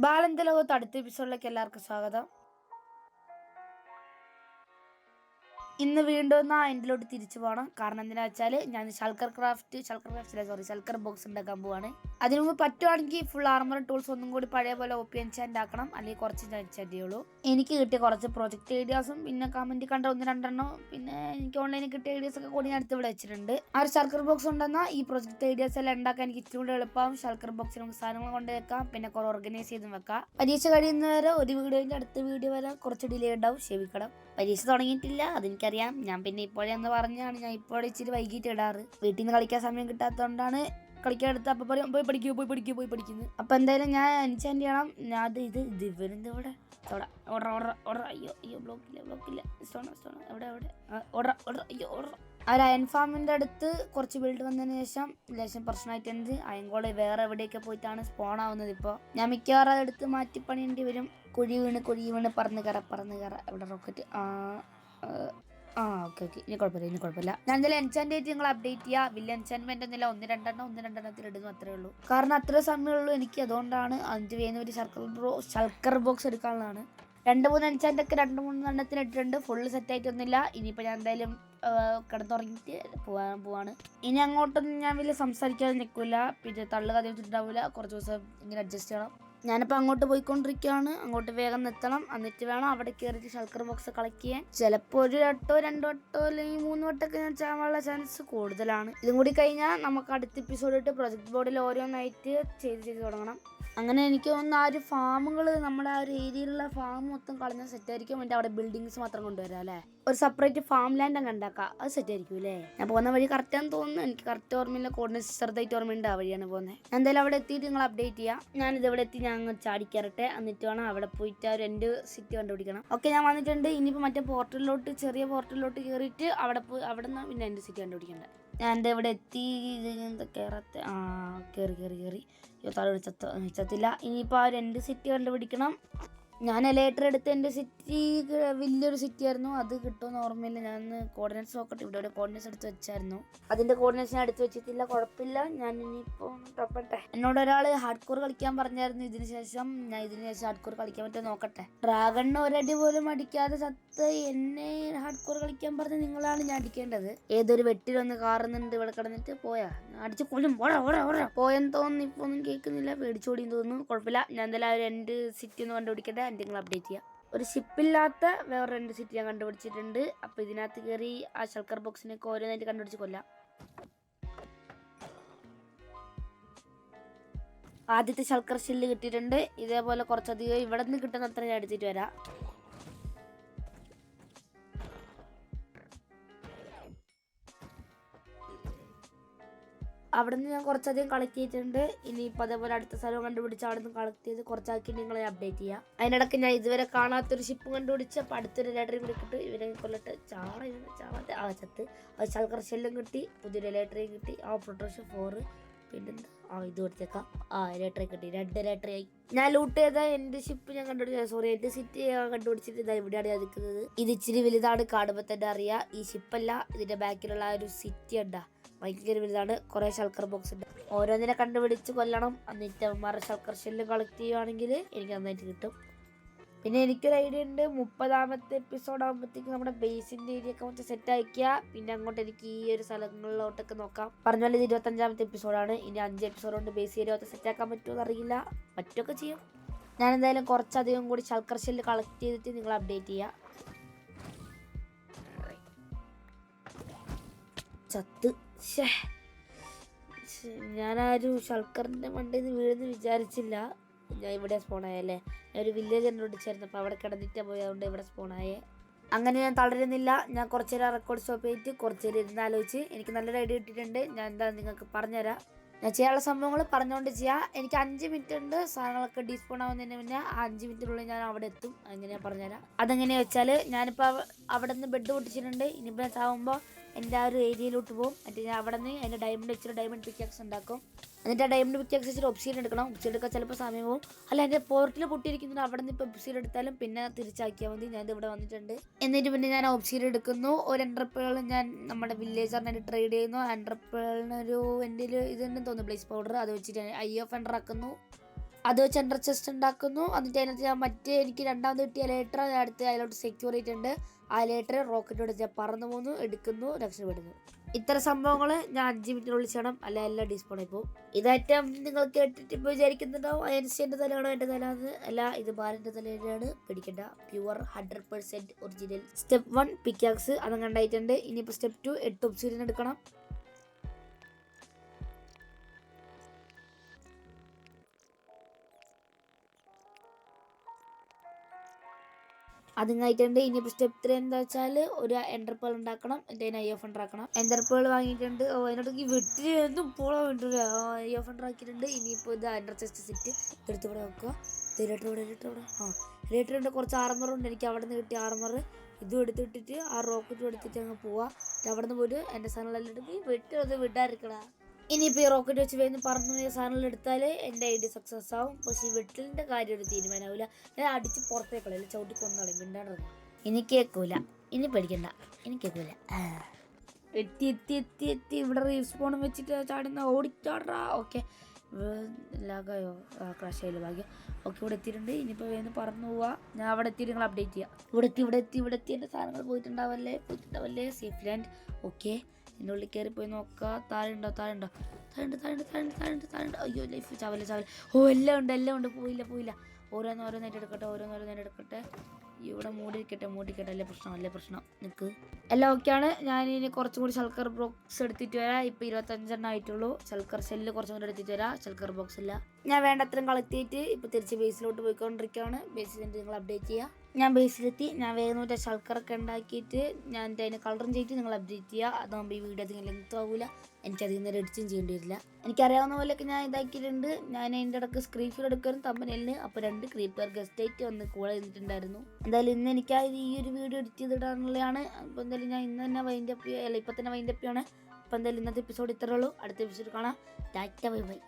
ബാലന്റെ ലോകത്ത് അടുത്ത എപ്പിസോഡിലേക്ക് എല്ലാവർക്കും സ്വാഗതം. ഇന്ന് വീണ്ടും എൻഡിലോട്ട് തിരിച്ചു പോകണം. കാരണം എന്താ വെച്ചാൽ ഞാൻ ശൽക്കർ ബോക്സ് ഉണ്ടാക്കാൻ പോവാണ്. അതിനു മുമ്പ് പറ്റുവാണെങ്കിൽ ഫുൾ ആർമർ ടൂൾസ് ഒന്നും കൂടി പഴയ പോലെ എൻചാന്റ് ആക്കണം, അല്ലെങ്കിൽ കുറച്ച് എൻചാന്റ് ചെയ്യുള്ളൂ. എനിക്ക് കിട്ടിയ കുറച്ച് പ്രൊജക്ട് ഐഡിയാസും പിന്നെ കമന്റ് കണ്ട 1-2 പിന്നെ എനിക്ക് ഓൺലൈനിൽ കിട്ടിയ ഐഡിയാസ് ഒക്കെ കൂടി ഞാൻ അടുത്ത് ഇവിടെ വെച്ചിട്ടുണ്ട്. ആ ഒരു ശൽക്കർ ബോക്സ് ഉണ്ടെന്നാൽ ഈ പ്രൊജക്ട് ഐഡിയാസ് എല്ലാം ഉണ്ടാക്കാൻ എനിക്ക് ഇച്ചിരി കൂടി എളുപ്പം. ശൽക്കർ ബോക്സിൽ നമുക്ക് സാധനങ്ങൾ കൊണ്ട് വെക്കാം, പിന്നെ കുറെ ഓർഗനൈസ് ചെയ്തും വെക്കാം. പരീക്ഷ കഴിയുന്നവരെ ഒരു വീഡിയോന്റെ അടുത്ത വീഡിയോ വരെ കുറച്ച് ഡിലേ ഉണ്ടാവും, ക്ഷമിക്കണം. പരീക്ഷ തുടങ്ങിയിട്ടില്ല, അതെനിക്കറിയാം. ഞാൻ പിന്നെ ഇപ്പോഴെന്ന് പറഞ്ഞാണ് ഞാൻ ഇപ്പോഴും ഇച്ചിരി വൈകിട്ട് ഇടാറ്. വീട്ടിൽ നിന്ന് കളിക്കാൻ സമയം കിട്ടാത്തതുകൊണ്ടാണ് കളിക്കാൻ എടുത്ത് അപ്പം പറയും പോയി പഠിക്കുന്നു. അപ്പം എന്തായാലും ഞാൻ എൻചാന്റ് ചെയ്യണം. ഞാൻ ഇത് ഇവരെന്ത് ഇവിടെ ഓർഡർ അയ്യോ ബ്ലോക്കില്ല സ്റ്റോൺ എവിടെ അയ്യോ ആ ഒരു അയൺ ഫാമിൻ്റെ അടുത്ത് കുറച്ച് ബിൽഡ് വന്നതിന് ശേഷം പ്രശ്നമായിട്ടുണ്ട്. അയൻകോള് വേറെ എവിടെയൊക്കെ പോയിട്ടാണ് സ്പോൺ ആവുന്നത്. ഇപ്പോൾ ഞാൻ മിക്കവാറും അതെടുത്ത് മാറ്റി പണിയേണ്ടി വരും. കുഴി വീണ് പറന്ന് കയറ ഇവിടെ റോക്കറ്റ് ഓക്കെ ഇനി കുഴപ്പമില്ല. ഞാൻ എന്തായാലും എൻചാന്റ് ആയിട്ട് നിങ്ങൾ അപ്ഡേറ്റ് ചെയ്യുക. വലിയ എൻചാൻമെന്റ് ഒന്നുമില്ല, 1-2 ഇടുന്നു, അത്രേ ഉള്ളൂ. കാരണം അത്ര സമയമുള്ളൂ എനിക്ക്. അതുകൊണ്ടാണ് 5 വേന്ന് ഒരു ശൽക്കർ ബോക്സ് എടുക്കാനുള്ളതാണ്. 2-3 എൻചാന്റ് ഒക്കെ 2-3 ഇട്ടിട്ടുണ്ട്. ഫുള്ള് സെറ്റ് ആയിട്ടൊന്നുമില്ല. ഇനിയിപ്പോൾ ഞാൻ എന്തായാലും കിടന്നുറങ്ങിയിട്ട് പോവാണ്. ഇനി അങ്ങോട്ടൊന്നും ഞാൻ വലിയ സംസാരിക്കാതെ നിൽക്കില്ല, പിന്നെ തള്ളു കഥ വെച്ചിട്ടുണ്ടാവില്ല. കുറച്ച് ദിവസം ഇങ്ങനെ അഡ്ജസ്റ്റ് ചെയ്യണം. ഞാനിപ്പോൾ അങ്ങോട്ട് പോയിക്കൊണ്ടിരിക്കുകയാണ്. അങ്ങോട്ട് വേഗം എത്തണം, എന്നിട്ട് വേണം അവിടെ കയറിയിട്ട് ശൽക്കർ ബോക്സ് കളക്ട് ചെയ്യാൻ. ചിലപ്പോൾ 1 വട്ടോ 2 വട്ടോ അല്ലെങ്കിൽ 3 വട്ടമൊക്കെ ഞാൻ ചാവാനുള്ള ചാൻസ് കൂടുതലാണ്. ഇതും കൂടി കഴിഞ്ഞാൽ നമുക്ക് അടുത്ത എപ്പിസോഡിട്ട് പ്രൊജക്ട് ബോർഡിൽ ഓരോന്നായിട്ട് ചെയ്ത് തുടങ്ങണം. അങ്ങനെ എനിക്ക് തോന്നുന്നു ആ ഒരു ഫാമുകൾ, നമ്മുടെ ആ ഒരു ഏരിയയിലുള്ള ഫാം മൊത്തം കളഞ്ഞ സെറ്റ് ആയിരിക്കും. എൻ്റെ അവിടെ ബിൽഡിങ്സ് മാത്രം കൊണ്ടുവരാം അല്ലേ. ഒരു സെപ്പറേറ്റ് ഫാം ലാൻഡ് അങ്ങ് ഉണ്ടാക്കാം, അത് സെറ്റ് ആയിരിക്കും അല്ലേ. ഞാൻ പോകുന്ന വഴി കറക്റ്റാന്ന് തോന്നുന്നു. എനിക്ക് കറക്റ്റ് ഓർമ്മയില്ല, കോർഡിനേറ്റ്സ് ചെറുതായിട്ട് ഓർമ്മയുണ്ട്. ആ വഴിയാണ് പോകുന്നത്. എന്തായാലും അവിടെ എത്തിയിട്ട് നിങ്ങൾ അപ്ഡേറ്റ് ചെയ്യാം. ഞാനിത് ഇവിടെ എത്തി ഞാൻ അങ്ങ് ചാടിക്കറട്ടെ, എന്നിട്ട് വേണം അവിടെ പോയിട്ട് ആ ഒരു എൻ്റെ സിറ്റി കണ്ടുപിടിക്കണം. ഓക്കെ, ഞാൻ വന്നിട്ടുണ്ട്. ഇനിയിപ്പോൾ മറ്റേ ചെറിയ പോർട്ടലിലോട്ട് കയറിയിട്ട് അവിടെ നിന്ന് പിന്നെ എൻ്റെ സിറ്റി കണ്ടുപിടിക്കേണ്ടത്. ഞാൻ എൻ്റെ ഇവിടെ എത്തി. കയറത്തെ കയറി താഴെ വിളിച്ചത്തില്ല. ഇനിയിപ്പോൾ ആ ഒരു എൻ്റെ സിറ്റി കണ്ടുപിടിക്കണം. ഞാൻ ലേറ്റർ എടുത്ത് എൻ്റെ സിറ്റി വലിയൊരു സിറ്റി ആയിരുന്നു, അത് കിട്ടുമെന്ന് ഓർമ്മയില്ല. ഞാൻ കോർഡിനേറ്റ്സ് നോക്കട്ടെ. ഇവിടെ കോർഡിനേറ്റ്സ് എടുത്ത് വെച്ചായിരുന്നു, അതിൻ്റെ കോർഡിനേറ്റ്സ് ഞാൻ എടുത്ത് വെച്ചിട്ടില്ല. കുഴപ്പമില്ല, ഞാൻ ഇനിയിപ്പോൾ തപ്പട്ടെ. എന്നോട് ഒരാൾ ഹാർഡ് കോർ കളിക്കാൻ പറഞ്ഞായിരുന്നു. ഇതിന് ശേഷം ഹാർഡ് കോർ കളിക്കാൻ പറ്റുമോ നോക്കട്ടെ. ഡ്രാഗണിന് ഒരടി പോലും അടിക്കാതെ സത്ത് എന്നെ ഹാർഡ് കോർ കളിക്കാൻ പറഞ്ഞ് നിങ്ങളാണ് ഞാൻ അടിക്കേണ്ടത്. ഏതൊരു വെട്ടിലൊന്ന് കാറുന്നുണ്ട് ഇവിടെ കിടന്നിട്ട്. അടിച്ച് കൊല്ലും പോയെന്ന് തോന്നുന്നു. ഇപ്പോൾ ഒന്നും കേൾക്കുന്നില്ല, പേടിച്ചോടിയെന്ന് തോന്നുന്നു. കുഴപ്പമില്ല, ഞാൻ എന്തായാലും ഒരു എൻ്റെ സിറ്റി ഒന്ന് കണ്ടുപിടിക്കട്ടെ, നിങ്ങൾ അപ്ഡേറ്റ് ചെയ്യാം. ഒരു ഷിപ്പില്ലാത്ത വേറെ 2 സിറ്റി ഞാൻ കണ്ടുപിടിച്ചിട്ടുണ്ട്. അപ്പോൾ ഇതിനകത്ത് കയറി ആ ശൽക്കർ ബോക്സിനൊക്കെ ഓരോന്നായിട്ട് കണ്ടുപിടിച്ച് കൊല്ലാം. ആദ്യത്തെ ശൽക്കർ ഷെല്ല് കിട്ടിയിട്ടുണ്ട്. ഇതേപോലെ കുറച്ചധികം ഇവിടെ നിന്ന് കിട്ടുന്ന അത്ര ഞാൻ എടുത്തിട്ട് വരാം. അവിടെ നിന്ന് ഞാൻ കുറച്ചധികം കളക്ട് ചെയ്തിട്ടുണ്ട്. ഇനിയിപ്പോൾ അതേപോലെ അടുത്ത സ്ഥലം കണ്ടുപിടിച്ച് അവിടെ നിന്ന് കളക്ട് ചെയ്ത് കുറച്ചാക്കി നിങ്ങളെ അപ്ഡേറ്റ് ചെയ്യാം. അതിനിടയ്ക്ക് ഞാൻ ഇതുവരെ കാണാത്തൊരു ഷിപ്പ് കണ്ടുപിടിച്ച് അപ്പോൾ അടുത്തൊരു ലെറ്ററിയും കൂടി കിട്ടും. ഇവരെ കൊല്ലട്ട് ചാവാത്ത ചത്ത് അത് ശൽക്കർ ഷെല്ലും കിട്ടി, പുതിയൊരു ലെറ്ററിയും കിട്ടി. പ്രൊട്ടക്ഷൻ 4 പിന്നെന്താ ഇത് കൊടുത്തേക്കാം. ലെറ്ററി കിട്ടി, 2 ലെറ്ററി ആയി. ഞാൻ ലൂട്ട് ചെയ്ത എൻ്റെ ഷിപ്പ് ഞാൻ എൻ്റെ സിറ്റി കണ്ടുപിടിച്ചിട്ട് ഇതാ ഇവിടെയാണ് ഞാൻ നിൽക്കുന്നത്. ഇത് ഇച്ചിരി വലുതാണ്, കാണുമ്പോൾ തന്നെ അറിയാം. ഈ ഷിപ്പല്ല, ഇതിൻ്റെ ബാക്കിലുള്ള ആ ഒരു സിറ്റി ഉണ്ടാ ഭയങ്കര വലുതാണ്. കുറേ ശൽക്കർ ബോക്സ് ഉണ്ട്, ഓരോന്നിനെ കണ്ടുപിടിച്ച് കൊല്ലണം. എന്നിട്ട് അവന്മാരുടെ ശൽക്കർ ഷെല്ല് കളക്ട് ചെയ്യുവാണെങ്കിൽ എനിക്ക് നന്നായിട്ട് കിട്ടും. പിന്നെ എനിക്കൊരു ഐഡിയ ഉണ്ട്, 30ാമത്തെ എപ്പിസോഡ് ആകുമ്പോഴത്തേക്ക് നമ്മുടെ ബേസിൻ്റെ ഏരിയ ഒക്കെ മൊത്തം സെറ്റ് ആക്കിയാൽ പിന്നെ അങ്ങോട്ട് എനിക്ക് ഈ ഒരു സ്ഥലങ്ങളിലോട്ടൊക്കെ നോക്കാം. പറഞ്ഞാൽ ഇത് 25ാമത്തെ എപ്പിസോഡാണ്. ഇനി 5 എപ്പിസോഡ് കൊണ്ട് ബേസ് ഏരിയ മൊത്തം സെറ്റ് ആക്കാൻ പറ്റുമോ അറിയില്ല, പറ്റുമൊക്കെ ചെയ്യും. ഞാൻ എന്തായാലും കുറച്ചധികം കൂടി ശൽക്കർ ഷെല്ല് കളക്ട് ചെയ്തിട്ട് നിങ്ങൾ അപ്ഡേറ്റ് ചെയ്യാം. ചത്ത് ഞാനൊരു ശൽക്കറിൻ്റെ മണ്ടയിൽ നിന്ന് വീഴുന്ന് വിചാരിച്ചില്ല. ഞാൻ ഇവിടെ സ്പോണായല്ലേ. ഞാൻ ഒരു വില്ലേജ് കണ്ടുപിടിച്ചായിരുന്നു, അപ്പോൾ അവിടെ കിടന്നിട്ട് പോയതുകൊണ്ട് ഇവിടെ സ്പോണായേ. അങ്ങനെ ഞാൻ തളരുന്നില്ല. ഞാൻ കുറച്ച് നേരം റെക്കോർഡ് സ്റ്റോപ്പ് ചെയ്തിട്ട് കുറച്ച് നേരം ഇരുന്നാലോചിച്ച് എനിക്ക് നല്ലൊരു ഐഡിയ കിട്ടിയിട്ടുണ്ട്. ഞാൻ എന്താ നിങ്ങൾക്ക് പറഞ്ഞുതരാം. ഞാൻ ചെയ്യാനുള്ള സംഭവങ്ങൾ പറഞ്ഞുകൊണ്ട് ചെയ്യാം. എനിക്ക് 5 മിനിറ്റ് ഉണ്ട് സാധനങ്ങളൊക്കെ ഡീസ്പോൺ ആവുന്നതിന് മുന്നേ. ആ 5 മിനിറ്റിനുള്ളിൽ ഞാൻ അവിടെ എത്തും. അങ്ങനെ ഞാൻ പറഞ്ഞുതരാം. അതെങ്ങനെയാ വെച്ചാൽ ഞാനിപ്പോൾ അവിടെ നിന്ന് ബെഡ് പൊട്ടിച്ചിട്ടുണ്ട്. ഇനിയിപ്പോൾ ഞാൻ ചാവുമ്പോൾ എൻ്റെ ആ ഒരു ഏരിയയിലോട്ട് പോകും. എന്നിട്ട് ഞാൻ അവിടെ നിന്ന് എൻ്റെ ഡയമണ്ട് പിക്കാക്സ് ഉണ്ടാക്കും. എന്നിട്ട് ആ ഡയമണ്ട് പിക്കാക്സ് വെച്ചിട്ട് ഒബ്സീഡിയൻ എടുക്കണം. ഒബ്സീഡിയൻ എടുക്കാൻ ചിലപ്പോൾ സമയം പോകും. അല്ല, എൻ്റെ പോർട്ടിൽ പൊട്ടിയിരിക്കുന്നത് അവിടെ നിന്ന് ഇപ്പോൾ ഒബ്സീഡിയൻ എടുത്താലും പിന്നെ തിരിച്ചാക്കിയാൽ മതി. ഞാൻ ഇവിടെ വന്നിട്ടുണ്ട്. എന്നിട്ട് പിന്നെ ഞാൻ ഒബ്സീഡിയൻ എടുക്കുന്നു. ഒരു എൻഡർപ്പേൾ ഞാൻ നമ്മുടെ വില്ലേജറിനായിട്ട് ട്രേഡ് ചെയ്യുന്നു. എൻഡർപ്പേളിനൊരു എൻ്റെ ഇതുണ്ടെന്ന് തോന്നുന്നു, ബ്ലേസ് പൗഡർ. അത് വെച്ചിട്ട് ഐ ഓഫ് എൻഡർ ആക്കുന്നു. അത് വെച്ച് എൻ്റർ ചെസ്റ്റ് ഉണ്ടാക്കുന്നു. എന്നിട്ട് അതിനകത്ത് ഞാൻ എനിക്ക് രണ്ടാമത് കിട്ടിയ ലേറ്റർ അടുത്ത് അതിലോട്ട് സെക്യൂർ ചെയ്തിട്ടുണ്ട്. ആ ലേറ്റർ റോക്കറ്റ് എടുത്ത് ഞാൻ പറന്നു പോകുന്നു, എടുക്കുന്നു, രക്ഷപ്പെടുന്നു. ഇത്തരം സംഭവങ്ങൾ ഞാൻ 5 മിനിറ്റിനുള്ളിൽ ചെയ്യണം, അല്ല എല്ലാം ഡിസ്പോൺ ആയി പോകും. ഇതേറ്റം നിങ്ങൾ കേട്ടിട്ട് ഇപ്പോൾ വിചാരിക്കുന്നുണ്ടാവും അയൻസിൻ്റെ തലയാണോ എൻ്റെ തല എന്ന്. അല്ല, ഇത് ബാലൻ്റെ തലയാണ്. പേടിക്കണ്ട, പ്യുവർ 100% ഒറിജിനൽ. സ്റ്റെപ്പ് 1 പിക്കാക്സ് അതും കണ്ടായിട്ടുണ്ട്. ഇനിയിപ്പോൾ സ്റ്റെപ്പ് 2 8 ഒബ്സിഡിയൻ എടുക്കണം. അതും കഴിഞ്ഞിട്ടുണ്ട്. ഇനിയിപ്പോൾ സ്റ്റെപ്പ് 3 എന്താ വെച്ചാൽ ഒരു എൻ്റർപേൾ ഉണ്ടാക്കണം. എൻ്റെ ഐ ഓഫ് എൻ്റർ ആക്കണം. എൻ്റർപേൾ വാങ്ങിയിട്ടുണ്ട്. അതിനോടൊക്കെ വെട്ടിയൊന്നും പോളാൻ വേണ്ടില്ല. ഐ ഓഫ് എൻ്റർ ആക്കിയിട്ടുണ്ട്. ഇനിയിപ്പോൾ ഇത് എൻ്റർ ചെസ്റ്റ് സെറ്റ് എടുത്തിവിടെ വെക്കുക. ലേറ്ററിൻ്റെ കുറച്ച് ആർമറുണ്ട്. എനിക്ക് അവിടെ നിന്ന് കിട്ടിയ ആർമർ ഇതും എടുത്തിട്ടിട്ട് ആ റോക്കറ്റും എടുത്തിട്ട് അങ്ങ് പോവാം. അവിടെ നിന്ന് പോയിട്ട് എൻ്റെ സാധനങ്ങളെല്ലാം എടുത്ത് വെട്ടി അത് വിടാതിരിക്കടാ. ഇനിയിപ്പോൾ ഈ റോക്കറ്റ് വെച്ച് വേഗം പറന്നു പോയ സാധനങ്ങൾ എടുത്താൽ എൻ്റെ ഐഡിയ സക്സസ് ആവും. പക്ഷേ ഈ വെട്ടലിൻ്റെ കാര്യം ഒരു തീരുമാനമാവില്ല. ഞാൻ അടിച്ച് പുറത്തേക്കളയില്ല, ചവിട്ടി കൊന്നോളി, മിണ്ടാണ്ട്. ഇനി കേൾക്കൂല, ഇനി പേടിക്കണ്ട, ഇനി കേൾക്കൂല. എത്തി എത്തി എത്തി എത്തി ഇവിടെ റീസ്പോണും വെച്ചിട്ട് ചാടുന്ന ഓടിച്ചാടാ. ഓക്കെ, ലാഗായോ? ക്രാഷ് ആയാലും ഭാഗ്യം. ഓക്കെ, ഇവിടെ എത്തിയിട്ടുണ്ട്. ഇനിയിപ്പോൾ വേഗം പറന്നു പോവാം. ഞാൻ അവിടെ എത്തിയിട്ട് നിങ്ങൾ അപ്ഡേറ്റ് ചെയ്യാം. ഇവിടെ എത്തി എൻ്റെ സാധനങ്ങൾ പോയിട്ടുണ്ടാവല്ലേ. Safe land. ഓക്കെ, എൻ്റെ ഉള്ളിൽ കയറി പോയി നോക്കുക. താഴെ ഉണ്ടോ? അയ്യോ, ലൈഫ് ചാവല്ലേ. ഓ, എല്ലാം ഉണ്ട്. പോയില്ല. ഓരോന്നായിട്ട് എടുക്കട്ടെ. ഇവിടെ മൂടിക്കട്ടെ. അല്ലേ പ്രശ്നം നിൽക്ക്. എല്ലാം ഓക്കെയാണ്. ഞാനിനി കുറച്ചും കൂടി ഷൾക്കർ ബോക്സ് എടുത്തിട്ട് വരാം. ഇപ്പോൾ 25 ആയിട്ടുള്ളൂ. ഷൾക്കർ ഷെല്ല് കുറച്ചും കൂടി എടുത്തിട്ട് വരാം. ഷൾക്കർ ബോക്സ് ഇല്ല. ഞാൻ വേണ്ടത്രയും കളക്റ്റിയിട്ട് ഇപ്പോൾ തിരിച്ച് ബേസിലോട്ട് പോയിക്കൊണ്ടിരിക്കുകയാണ്. ബേസിൽ നിങ്ങൾ അപ്ഡേറ്റ് ചെയ്യുക. ഞാൻ ബേസിലെത്തി. ഞാൻ വേഗം ഷൾക്കറൊക്കെ ഉണ്ടാക്കിയിട്ട് ഞാൻ അതിന് കളറും ചെയ്തിട്ട് നിങ്ങൾ അപ്ഡേറ്റ് ചെയ്യുക. അതാകുമ്പോൾ ഈ വീഡിയോ അധികം ലെങ്ത് ആവില്ല. എനിക്കധികം നേരം എഡിറ്റും ചെയ്യേണ്ടി വരില്ല. എനിക്കറിയാവുന്ന പോലെയൊക്കെ ഞാൻ ഇതാക്കിയിട്ടുണ്ട്. ഞാൻ അതിൻ്റെ ഇടയ്ക്ക് സ്ക്രീൻഷോട്ട് എടുക്കാനും തമ്പനയിലിന് അപ്പോൾ 2 ക്രീപ്പർ ഗസ്റ്റായിട്ട് വന്ന് കൂടെ നിന്നിട്ടുണ്ടായിരുന്നു. എന്തായാലും ഇന്ന് എനിക്ക് ഈ ഒരു വീഡിയോ എഡിറ്റ് ചെയ്തിടാനുള്ളതാണ്. അപ്പോൾ എന്തായാലും ഞാൻ ഇന്ന് തന്നെ ഇപ്പം തന്നെ വൈൻഡപ്പ് ചെയ്യാണ്. അപ്പോൾ എന്തായാലും ഇന്നത്തെ എപ്പിസോഡ് ഇത്രയേ ഉള്ളൂ. അടുത്ത എപ്പിസോഡ് കാണാം. Tata, bye bye.